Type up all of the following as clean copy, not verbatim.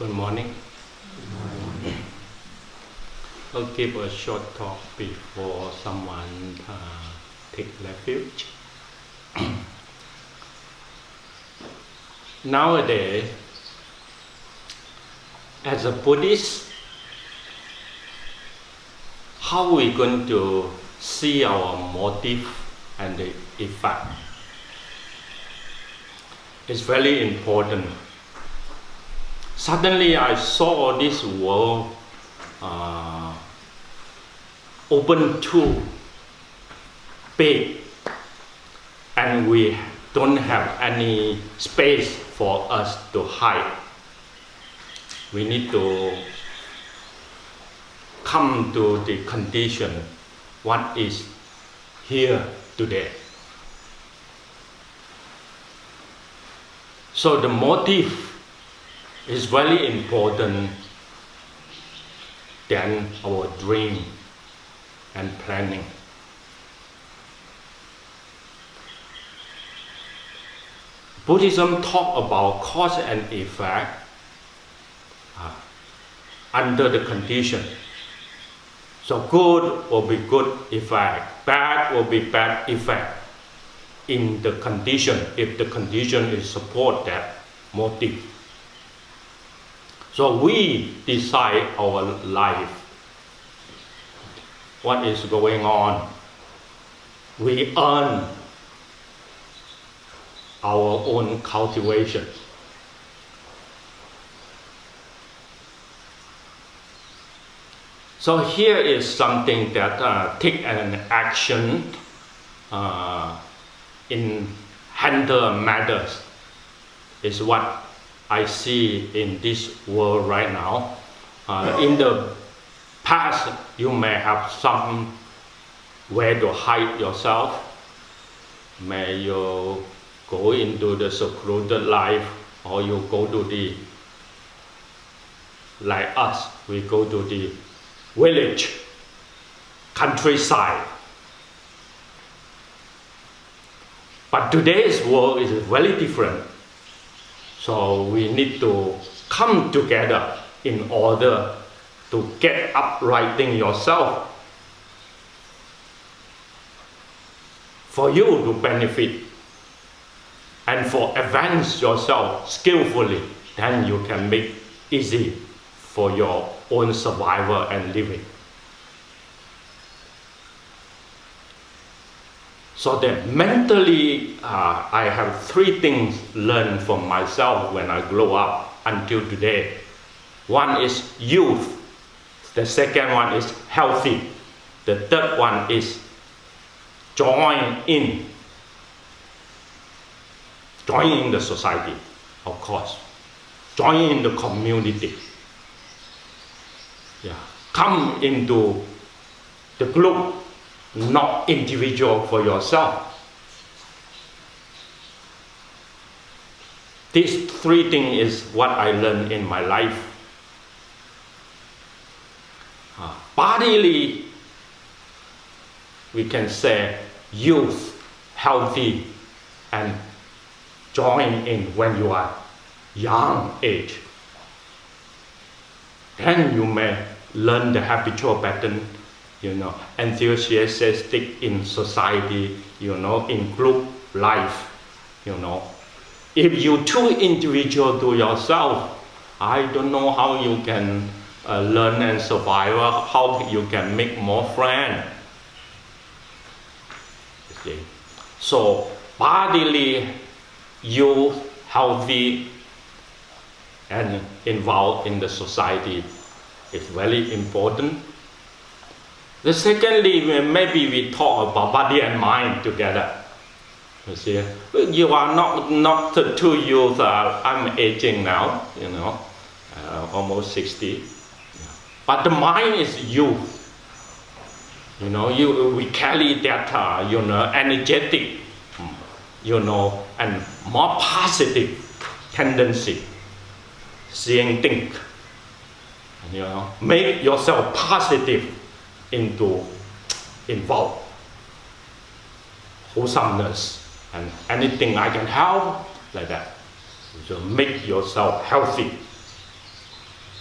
Good morning. I'll give a short talk before someone take refuge. Nowadays, as a Buddhist, how are we going to see our motive and the effect? It's very important. Suddenly I saw this world open too big, and we don't have any space for us to hide. We need to come to the condition what is here today. So the motive is very important than our dream and planning. Buddhism talk about cause and effect under the condition. So good will be good effect, bad will be bad effect in the condition, if the condition is support that motive. So we decide our life, what is going on. We earn our own cultivation. So here is something that take an action in handle matters, is what I see in this world right now. In the past, you may have some way to hide yourself. May you go into the secluded life, or you go to the, like us, we go to the village, countryside. But today's world is very different. So we need to come together in order to get uprighting yourself for you to benefit and for advance yourself skillfully. Then you can make easy for your own survival and living. So that mentally, I have three things learned from myself when I grow up until today. One is youth. The second one is healthy. The third one is join in the society, of course. Join in the community. Yeah. Come into the group, not individual for yourself. These three things is what I learned in my life. Bodily, we can say youth, healthy, and join in when you are young age. Then you may learn the habitual pattern, enthusiastic in society, in group life, If you too individual to yourself, I don't know how you can learn and survive, how you can make more friends. Okay. So bodily, you healthy and involved in the society is very important. The secondly, maybe we talk about body and mind together. You see, you are not too youth. I'm aging now, almost 60. But the mind is youth. We carry that, energetic, and more positive tendency. Seeing, think, make yourself positive into involve wholesomeness and anything I can help, like that. So make yourself healthy.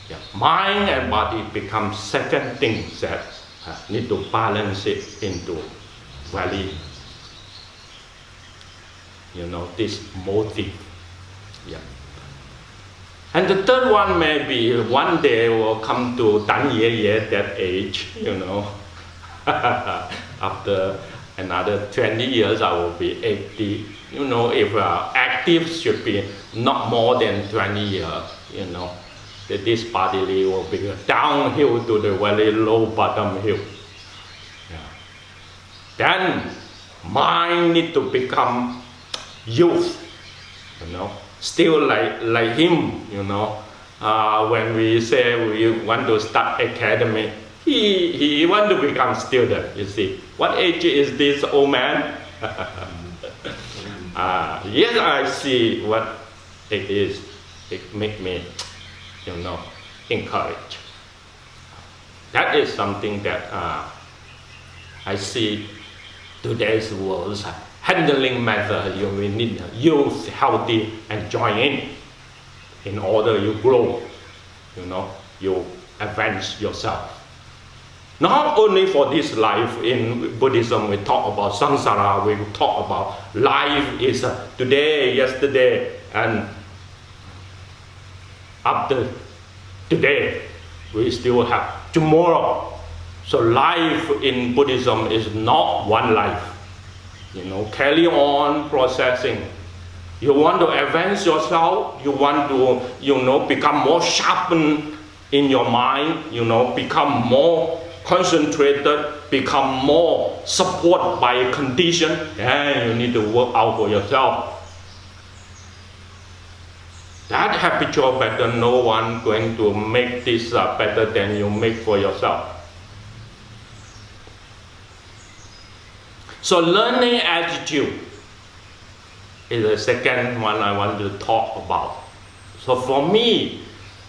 Yeah. Mind and body become second things that need to balance it into very, this motive. Yeah. And the third one may be one day will come to Dan Ye Ye, that age, After another 20 years, I will be 80. If active should be not more than 20 years, that this bodily will be downhill to the very low bottom hill. Yeah. Then mind need to become youth, still like him, when we say we want to start academy, he want to become student, you see. What age is this old man? Yes, I see what it is. It makes me, encourage. That is something that I see today's world's handling method. You will need youth, healthy, and join in order you grow, you advance yourself. Not only for this life. In Buddhism we talk about samsara, we talk about life is today, yesterday, and after today we still have tomorrow. So life in Buddhism is not one life. Carry on processing. You want to advance yourself, you want to, become more sharpened in your mind, become more concentrated, become more supported by a condition, and you need to work out for yourself. That habitual pattern, no one going to make this better than you make for yourself. So learning attitude is the second one I want to talk about. So for me,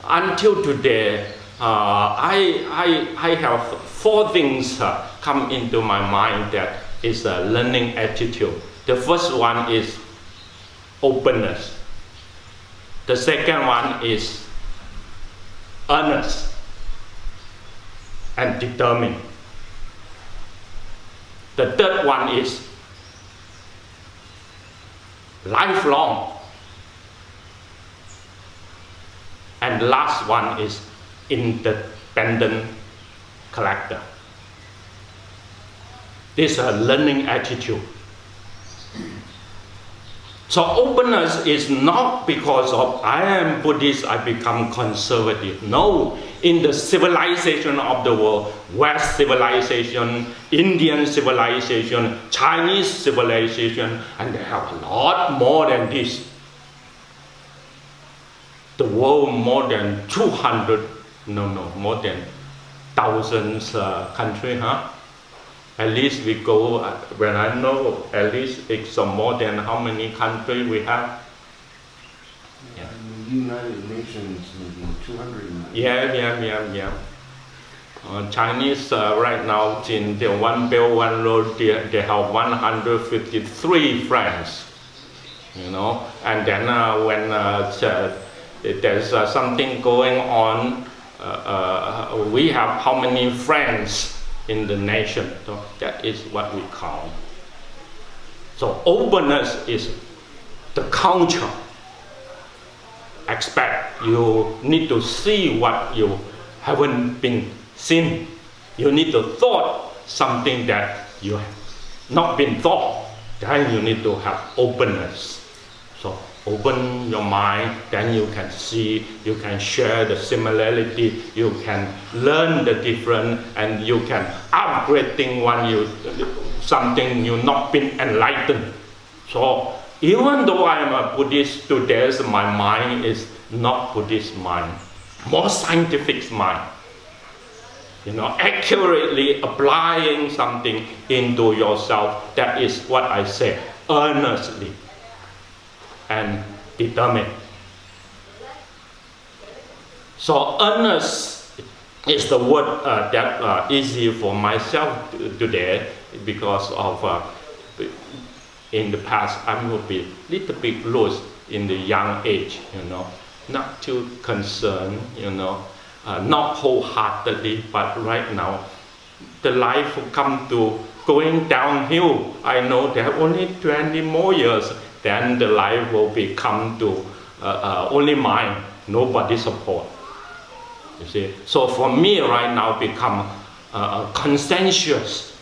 until today, I have four things come into my mind that is a learning attitude. The first one is openness. The second one is earnest and determined. The third one is lifelong. And the last one is independent character. This is a learning attitude. So openness is not because of I am Buddhist, I become conservative. No, in the civilization of the world, West civilization, Indian civilization, Chinese civilization, and they have a lot more than this. The world more than 200, more than thousands countries, At least we go, when I know, at least it's more than how many countries we have. Yeah. United Nations, maybe 200. Yeah. Chinese right now in the One Belt One Road, they have 153 friends, And then when there's something going on, we have how many friends in the nation. So that is what we count. So openness is the culture aspect. You need to see what you haven't been seen. You need to thought something that you have not been thought. Then you need to have openness. So open your mind, then you can see, you can share the similarity, you can learn the difference, and you can upgrade things when something you not been enlightened. So even though I am a Buddhist today, my mind is not Buddhist mind, more scientific mind. Accurately applying something into yourself. That is what I say, earnestly and determined. So earnest is the word that easy for myself today, because of in the past I will be a little bit loose in the young age, not too concerned, not wholeheartedly, but right now, the life will come to going downhill. I know there are only 20 more years, then the life will become to only mine, nobody support. You see, so for me right now become conscientious,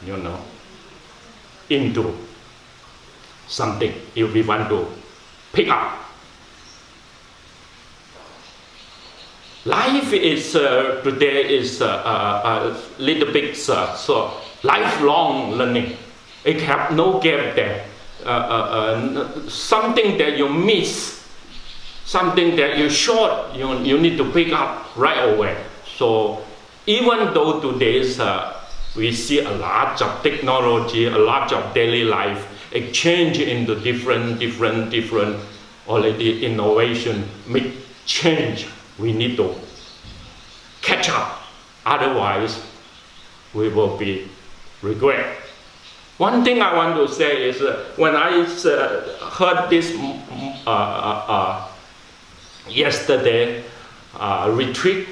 you know, into something if we want to pick up. Life is today is a little bit so lifelong learning. It have no gap there. Something that you miss, something that you short, you need to pick up right away. So even though today's we see a lot of technology, a lot of daily life exchange into different already innovation, make change. We need to catch up, otherwise we will be regret. One thing I want to say is when I heard this yesterday retreat,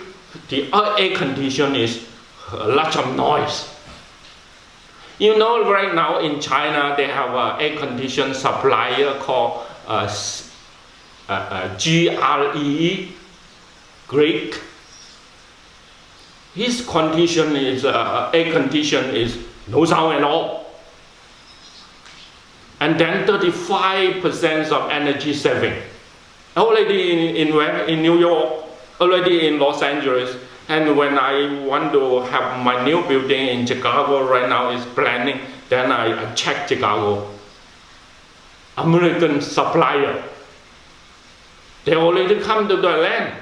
the air condition is a lot of noise. You know, right now in China they have an air condition supplier called GRE, Greek. His condition is air condition is no sound at all, and then 35% of energy saving. Already in New York, already in Los Angeles, and when I want to have my new building in Chicago right now is planning, then I check Chicago. American supplier, they already come to the land.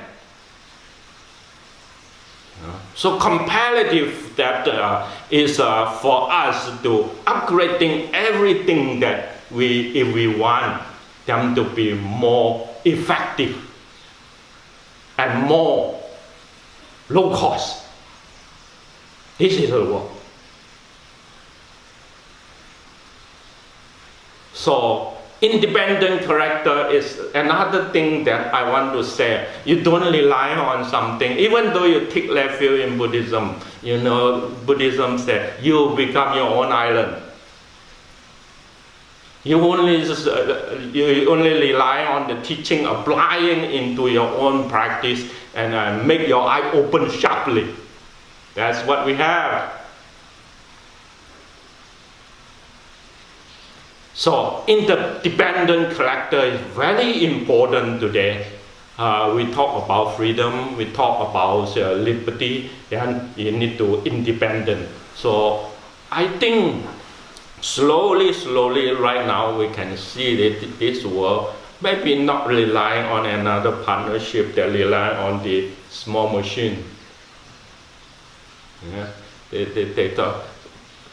So comparative that is for us to upgrading everything that if we want them to be more effective and more low cost. This is the work. So independent character is another thing that I want to say. You don't rely on something, even though you take refuge in Buddhism. You know, Buddhism said you become your own island. You only rely on the teaching, applying into your own practice, and make your eye open sharply. That's what we have. So interdependent character is very important today. We talk about freedom, we talk about liberty, then you need to independent. So I think slowly right now we can see that this world maybe not relying on another partnership, they rely on the small machine. Yeah? They talk,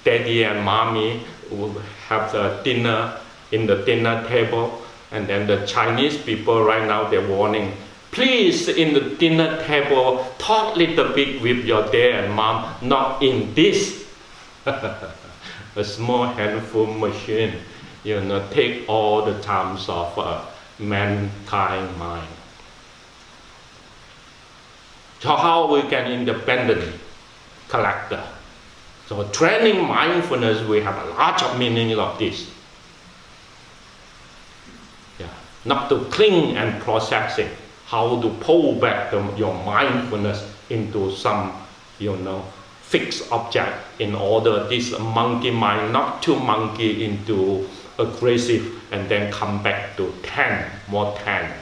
daddy and mommy will have the dinner in the dinner table, and then the Chinese people right now they're warning, please in the dinner table talk a little bit with your dad and mom, not in this a small handful machine, you know, take all the times of mankind mind. So how we can independent character? So training mindfulness, we have a lot of meaning of this. Yeah. Not to cling and processing, how to pull back your mindfulness into some, you know, fixed object in order this monkey mind not to monkey into aggressive and then come back to 10, more 10.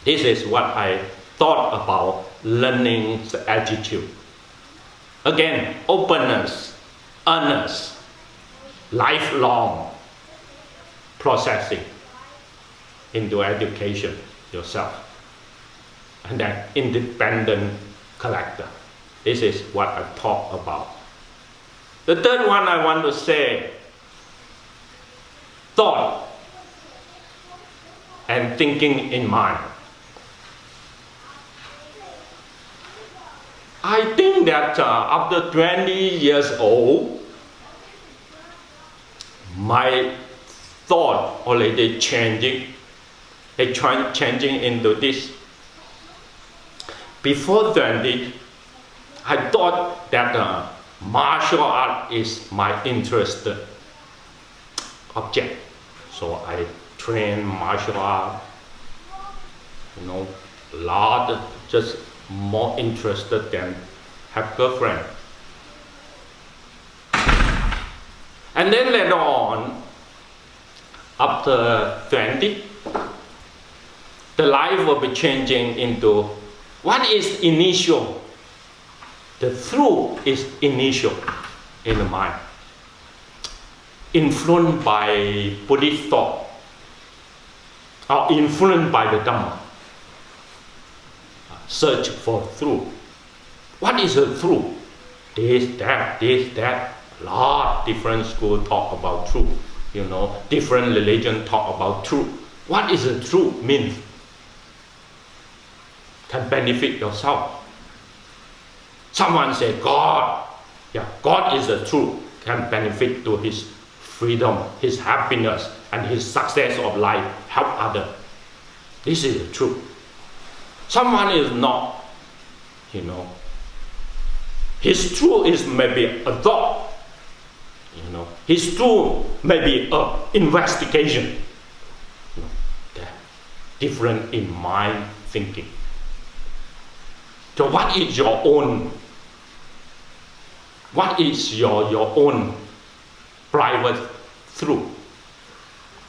This is what I thought about learning the attitude. Again, openness, earnest, lifelong processing into education yourself. And then independent character. This is what I talk about. The third one I want to say, thought and thinking in mind. I think that after 20 years old, my thought already changing. Changing into this before 20, I thought that martial art is my interest object. So I train martial art, a lot, just more interested than have girlfriend. And then later on, after 20, the life will be changing into what is initial. The truth is initial in the mind, influenced by Buddhist thought, or influenced by the Dhamma. Search for truth. What is the truth? This, that. A lot different schools talk about truth. Different religion talk about truth. What is the truth means? Can benefit yourself. Someone say God. Yeah, God is the truth. Can benefit to his freedom, his happiness, and his success of life. Help others. This is the truth. Someone is not, his truth is maybe a thought. His truth may be an investigation. Different in mind thinking. So what is your own? What is your own private truth?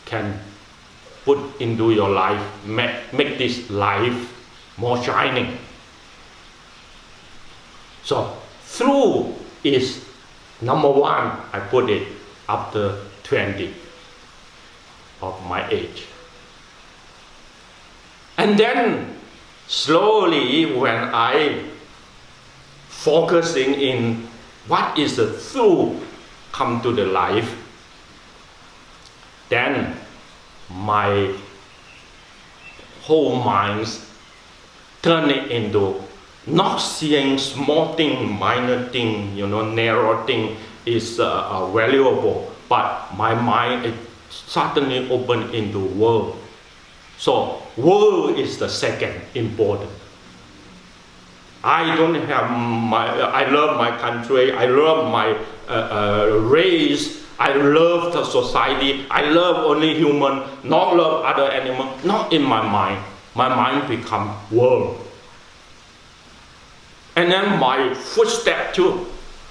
Can put into your life, make this life more shining. So truth is number one. I put it after 20 of my age. And then slowly when I focusing in what is the truth come to the life, then my whole mind turn it into not seeing small thing, minor thing, narrow thing is valuable, but my mind is suddenly open into world. So world is the second important. I don't have I love my country, I love my race, I love the society, I love only human, not love other animal, not in my mind. My mind become world. And then my footstep too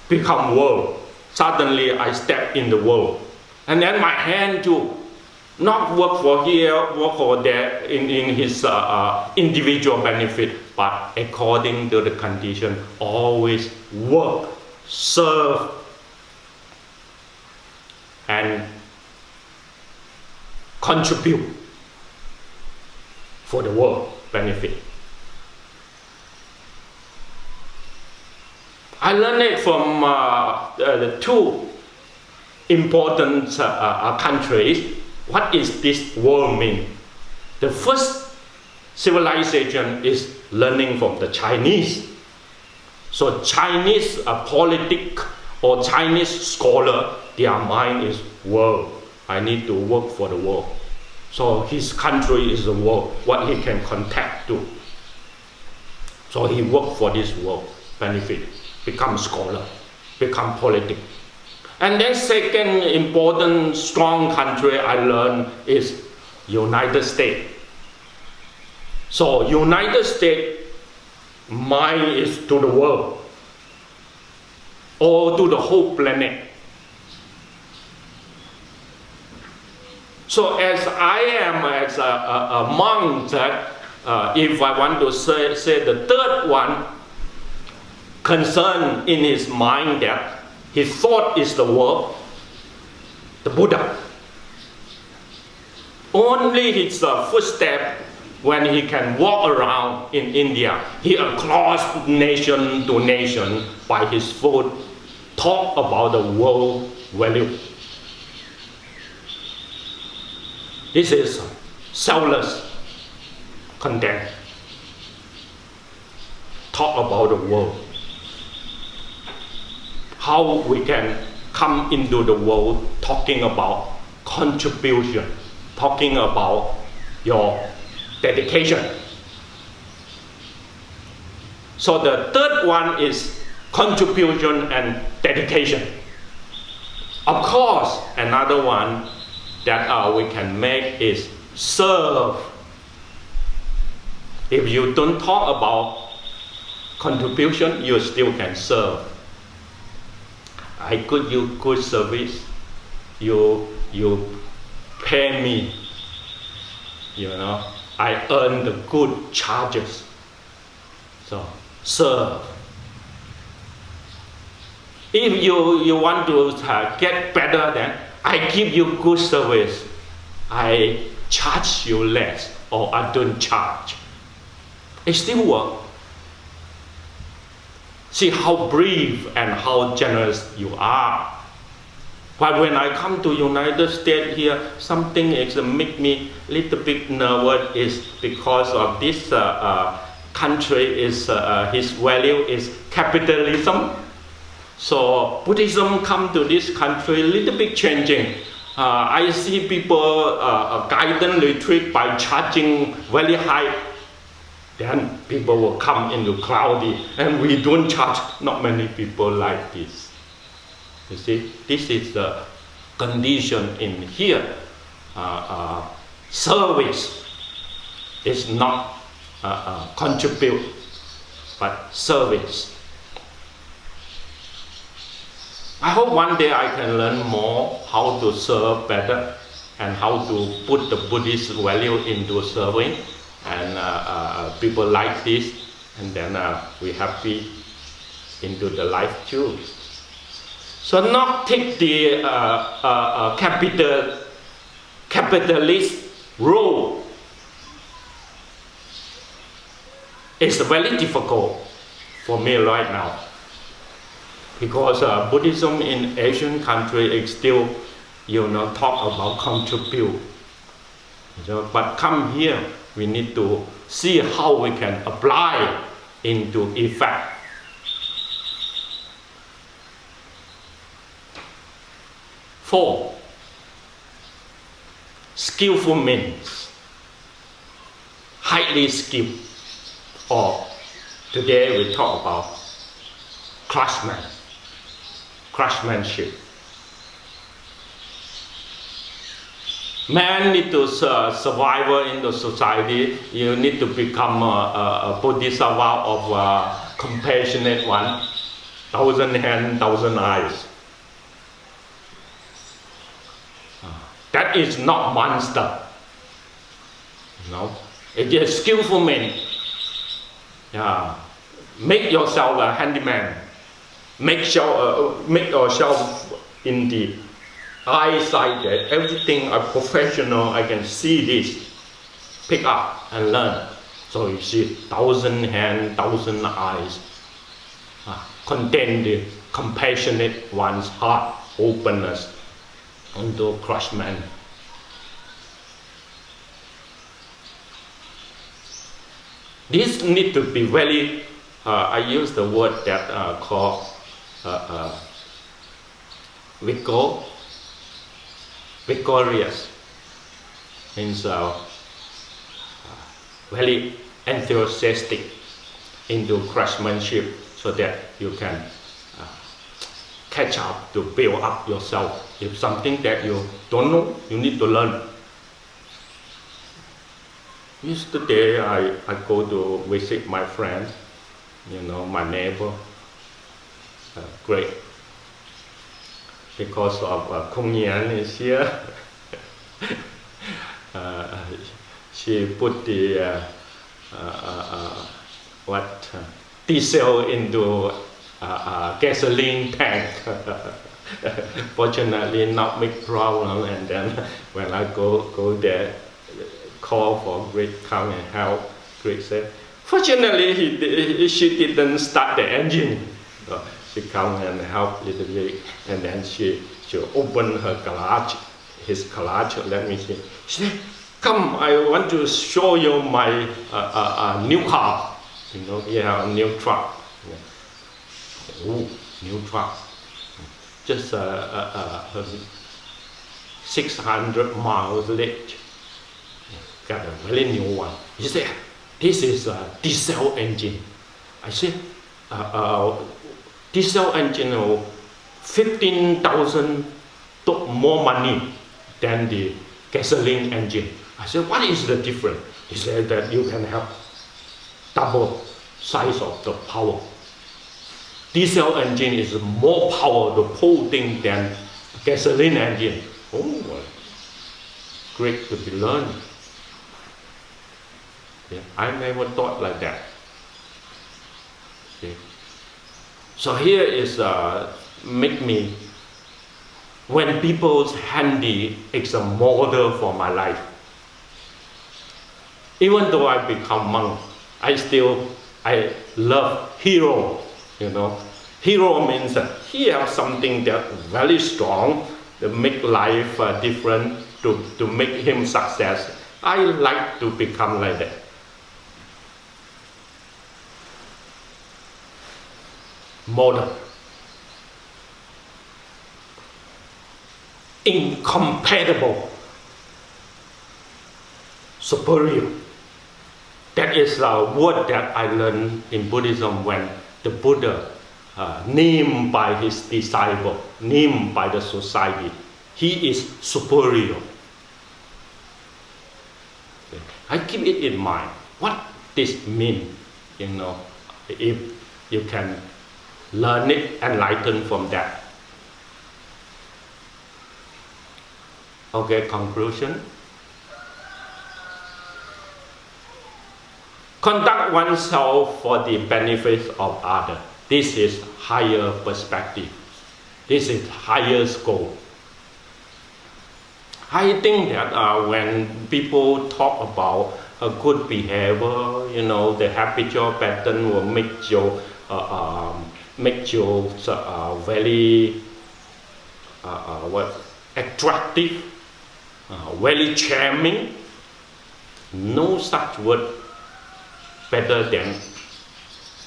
become world. Suddenly I step in the world. And then my hand too, not work for here, work for there in his individual benefit, but according to the condition, always work, serve, and contribute for the world benefit. I learned it from the two important countries. What is this world mean? The first civilization is learning from the Chinese. So Chinese politic or Chinese scholar, their mind is world. I need to work for the world. So his country is the world, what he can contact to. So he worked for this world benefit, become scholar, become politic. And then second important strong country I learned is United States. So United States mind is to the world or to the whole planet. So as I am as a monk, if I want to say the third one, concern in his mind that his thought is the world, the Buddha. Only his footstep when he can walk around in India, he across nation to nation by his foot, talk about the world value. This is selfless content. Talk about the world. How we can come into the world talking about contribution, talking about your dedication. So the third one is contribution and dedication. Of course, another one that we can make is serve. If you don't talk about contribution, you still can serve. I give you good service. You pay me. You know, I earn the good charges. So serve. If you want to get better, then I give you good service. I charge you less, or I don't charge. It still works. See how brave and how generous you are. But when I come to United States here, something is make me a little bit nervous is because of this country is his value is capitalism. So Buddhism come to this country a little bit changing. I see people guidance retreat by charging very high. Then people will come into cloudy, and we don't charge. Not many people like this. You see, this is the condition in here. Service is not contribute, but service. I hope one day I can learn more how to serve better and how to put the Buddhist value into serving, and people like this, and then we happy into the life too. So not take the capitalist role. It's very difficult for me right now, because Buddhism in Asian country is still, talk about contribute. But come here, we need to see how we can apply into effect. Four, skillful means, highly skilled, or today we talk about craftsmanship. Man need to survive in the society. You need to become a bodhisattva of compassionate one, 1,000 hands, 1,000 eyes. That is not monster. It is skillful man. Yeah. Make yourself a handyman. Make yourself in the eyesight that everything a professional, I can see this, pick up and learn. So you see 1,000 hands, 1,000 eyes, contain the compassionate one's heart, openness into craftsman. This need to be very, I use the word that called vigorous, means very enthusiastic into craftsmanship, so that you can catch up to build up yourself. If something that you don't know, you need to learn. Yesterday I go to visit my friend, my neighbor, great. Because of Kung Yan is here, she put the diesel into gasoline tank. Fortunately, not big problem. And then when I go there, call for Greg come and help. Greg said, fortunately, she didn't start the engine. So she come and help a little bit, and then she opened her garage, his garage. Let me see. She said, "Come, I want to show you my new car. A new truck. Oh, new truck. Just 600 miles late. Got a very new one." He said, "This is a diesel engine." I said, diesel engine, 15,000 more money than the gasoline engine. I said, what is the difference? He said that you can have double size of the power. Diesel engine is more power to pull thing than gasoline engine. Oh, well, great to be learned. Yeah, I never thought like that. Okay. So here is make me, when people's handy is a model for my life. Even though I become monk, I love hero. You know, hero means that he has something that very strong to make life different, to make him success. I like to become like that. Model. Incompatible. Superior. That is a word that I learned in Buddhism when the Buddha named by his disciple, named by the society. He is superior. I keep it in mind. What this means, you know, if you can learn it, enlighten from that. Okay, conclusion. Conduct oneself for the benefit of others. This is higher perspective. This is higher goal. I think that when people talk about a good behavior, you know, the habitual pattern will make you very attractive, very charming. No such word better than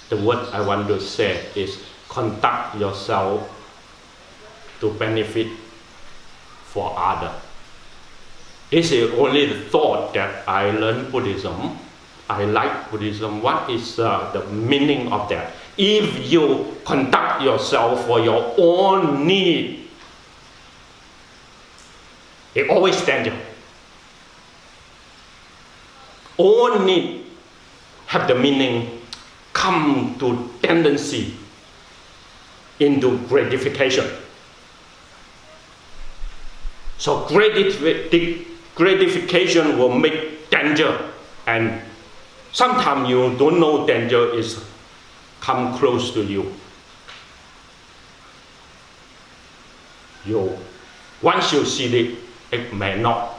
the word I want to say is conduct yourself to benefit for others. This is only the thought that I learned Buddhism. I like Buddhism. What is the meaning of that? If you conduct yourself for your own need, it always danger. Own need have the meaning come to tendency into gratification. So gratification will make danger, and sometimes you don't know danger is come close to you. Once you see it, it may not.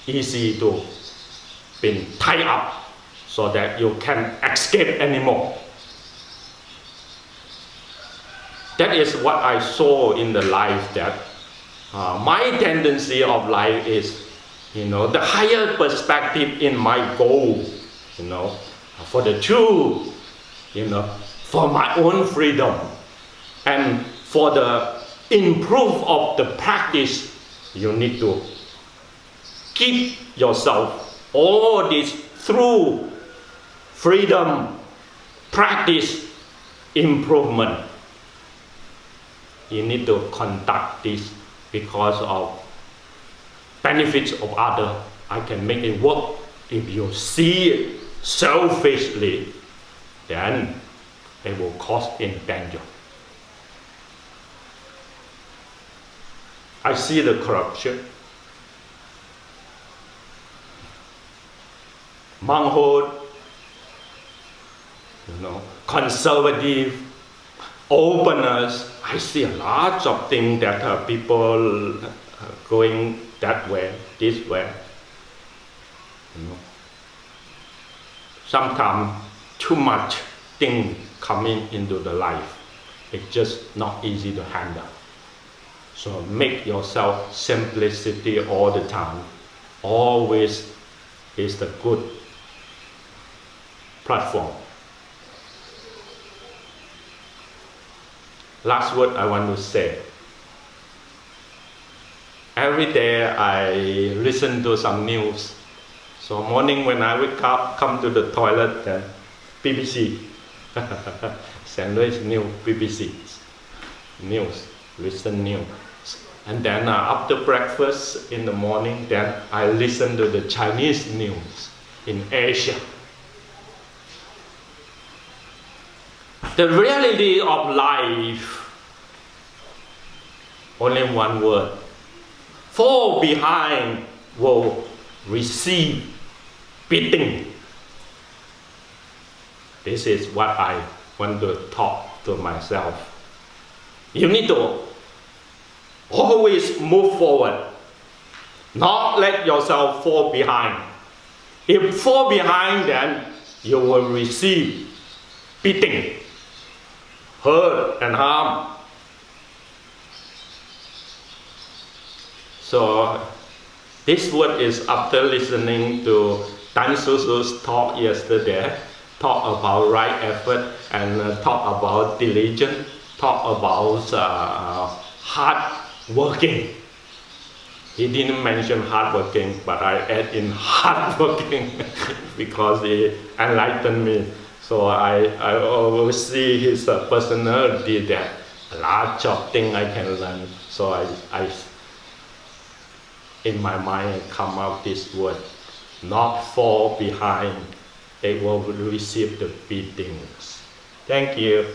Easy to be tied up so that you can't escape anymore. That is what I saw in the life, that my tendency of life is, you know, the higher perspective in my goal, you know, for the truth, you know, for my own freedom, and for the improve of the practice. You need to keep yourself all this through freedom, practice, improvement. You need to conduct this because of benefits of others. I can make it work. If you see it selfishly, then it will cause in danger. I see the corruption. Monkhood, you know, conservative, openness. I see a lot of things that people going that way, this way. You know, sometimes too much thing coming into the life. It's just not easy to handle. So make yourself simplicity all the time. Always is the good platform. Last word I want to say. Every day I listen to some news. So morning when I wake up, come to the toilet, then BBC, sandwich news, BBC news, listen news. And then after breakfast in the morning, then I listen to the Chinese news in Asia. The reality of life, only one word: fall behind will receive beating. This is what I want to talk to myself. You need to always move forward, not let yourself fall behind. If you fall behind, then you will receive beating, hurt and harm. So this word is after listening to Tan Susu's talk yesterday, talk about right effort and talk about diligence, talk about hard working. He didn't mention hard working, but I add in hard working because he enlightened me. So I always see his personality that a lot of things I can learn. So I in my mind come out this word: not fall behind, they will receive the beatings. Thank you.